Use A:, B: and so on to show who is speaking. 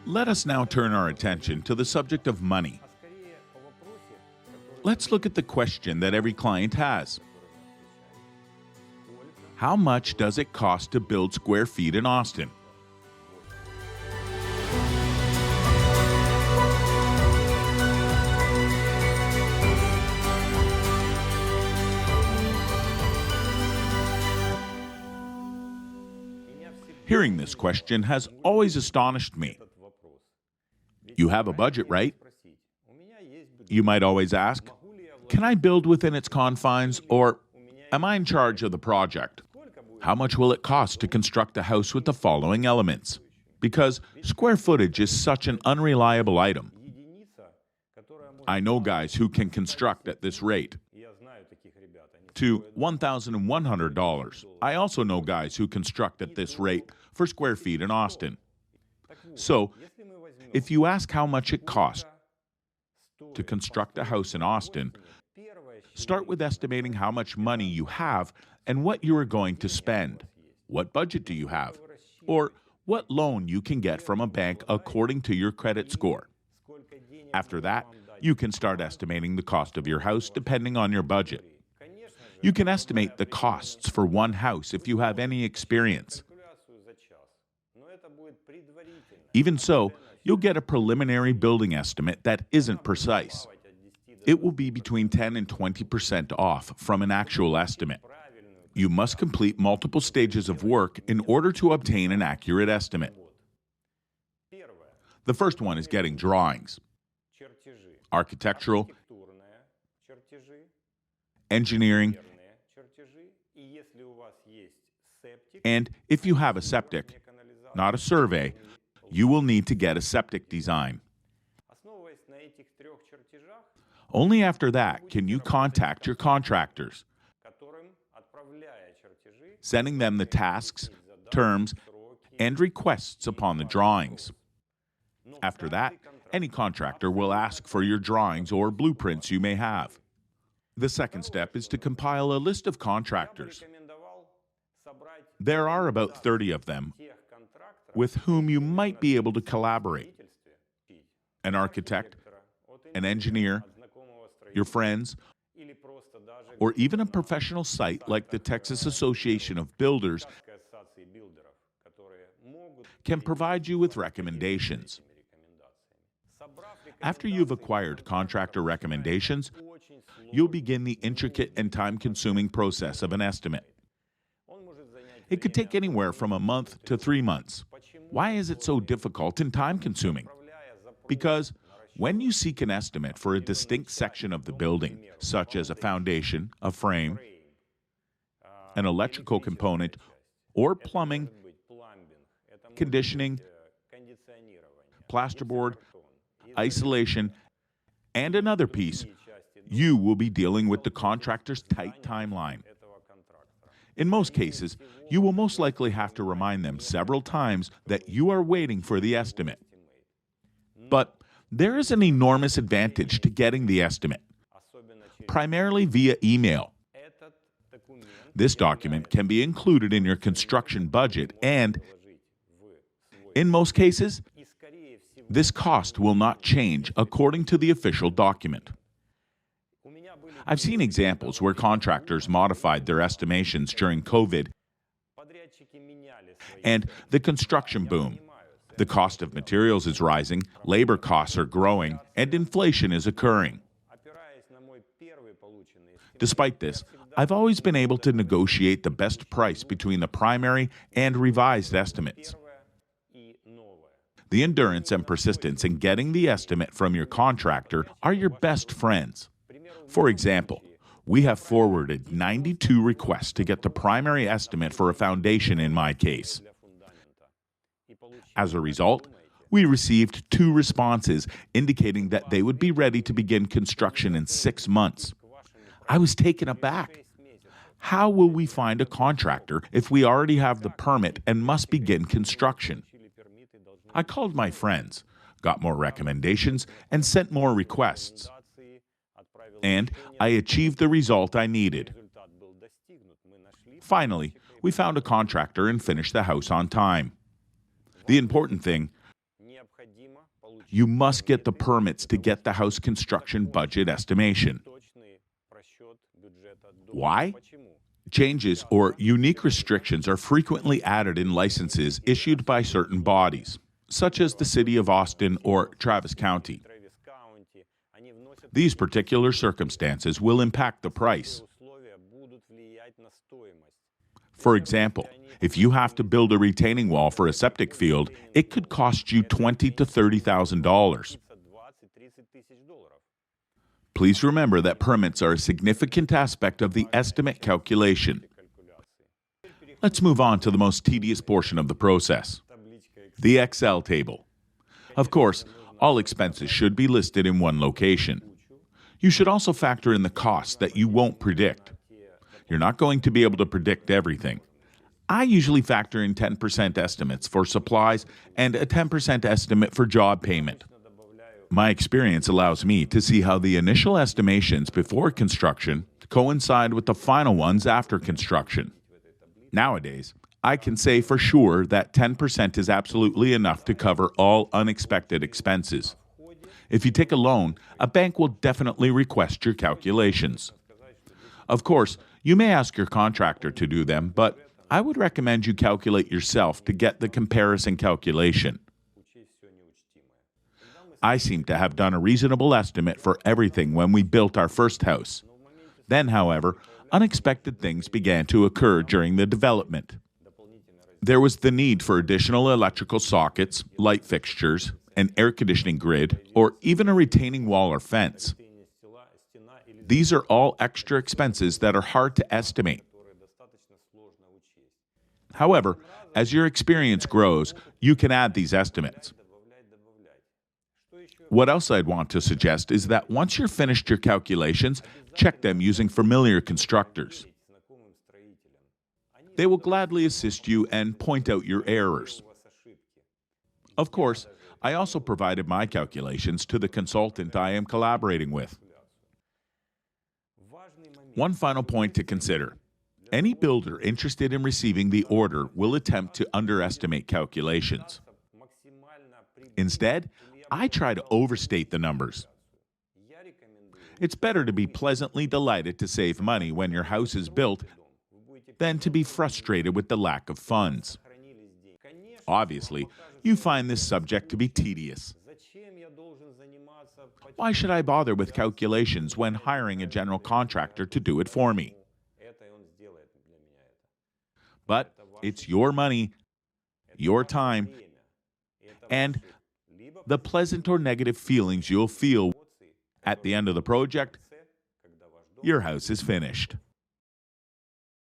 A: Let us now turn our attention to the subject of money. Let's look at the question that every client has. How much does it cost to build square feet in Austin? Hearing this question has always astonished me. You have a budget, right? You might always ask, can I build within its confines, or am I in charge of the project? How much will it cost to construct a house with the following elements? Because square footage is such an unreliable item. I know guys who can construct at this rate, to $1,100. I also know guys who construct at this rate for square feet in Austin. So, if you ask how much it costs to construct a house in Austin, start with estimating how much money you have and what you are going to spend. What budget do you have? Or what loan you can get from a bank according to your credit score. After that, you can start estimating the cost of your house depending on your budget. You can estimate the costs for one house if you have any experience. Even so, you'll get a preliminary building estimate that isn't precise. It will be between 10 and 20% off from an actual estimate. You must complete multiple stages of work in order to obtain an accurate estimate. The first one is getting drawings. Architectural, engineering, and if you have a septic, not a survey, you will need to get a septic design. Only after that can you contact your contractors, sending them the tasks, terms, and requests upon the drawings. After that, any contractor will ask for your drawings or blueprints you may have. The second step is to compile a list of contractors. There are about 30 of them with whom you might be able to collaborate. An architect, an engineer, your friends, or even a professional site like the Texas Association of Builders can provide you with recommendations. After you've acquired contractor recommendations, you'll begin the intricate and time-consuming process of an estimate. It could take anywhere from a month to 3 months. Why is it so difficult and time-consuming? Because when you seek an estimate for a distinct section of the building, such as a foundation, a frame, an electrical component, or plumbing, conditioning, plasterboard, isolation, and another piece, you will be dealing with the contractor's tight timeline. In most cases, you will most likely have to remind them several times that you are waiting for the estimate. But there is an enormous advantage to getting the estimate, primarily via email. This document can be included in your construction budget and, in most cases, this cost will not change according to the official document. I've seen examples where contractors modified their estimations during COVID and the construction boom. The cost of materials is rising, labor costs are growing, and inflation is occurring. Despite this, I've always been able to negotiate the best price between the primary and revised estimates. The endurance and persistence in getting the estimate from your contractor are your best friends. For example, we have forwarded 92 requests to get the primary estimate for a foundation in my case. As a result, we received 2 responses indicating that they would be ready to begin construction in 6 months. I was taken aback. How will we find a contractor if we already have the permit and must begin construction? I called my friends, got more recommendations, and sent more requests. And I achieved the result I needed. Finally, we found a contractor and finished the house on time. The important thing, you must get the permits to get the house construction budget estimation. Why? Changes or unique restrictions are frequently added in licenses issued by certain bodies, such as the City of Austin or Travis County. These particular circumstances will impact the price. For example, if you have to build a retaining wall for a septic field, it could cost you $20,000 to $30,000. Please remember that permits are a significant aspect of the estimate calculation. Let's move on to the most tedious portion of the process, the Excel table. Of course, all expenses should be listed in one location. You should also factor in the costs that you won't predict. You're not going to be able to predict everything. I usually factor in 10% estimates for supplies and a 10% estimate for job payment. My experience allows me to see how the initial estimations before construction coincide with the final ones after construction. Nowadays, I can say for sure that 10% is absolutely enough to cover all unexpected expenses. If you take a loan, a bank will definitely request your calculations. Of course, you may ask your contractor to do them, but I would recommend you calculate yourself to get the comparison calculation. I seem to have done a reasonable estimate for everything when we built our first house. Then, however, unexpected things began to occur during the development. There was the need for additional electrical sockets, light fixtures, an air conditioning grid, or even a retaining wall or fence. These are all extra expenses that are hard to estimate. However, as your experience grows, you can add these estimates. What else I'd want to suggest is that once you're finished your calculations, check them using familiar constructors. They will gladly assist you and point out your errors. Of course, I also provided my calculations to the consultant I am collaborating with. One final point to consider. Any builder interested in receiving the order will attempt to underestimate calculations. Instead, I try to overstate the numbers. It's better to be pleasantly delighted to save money when your house is built than to be frustrated with the lack of funds. Obviously, you find this subject to be tedious. Why should I bother with calculations when hiring a general contractor to do it for me? But it's your money, your time, and the pleasant or negative feelings you'll feel at the end of the project. Your house is finished.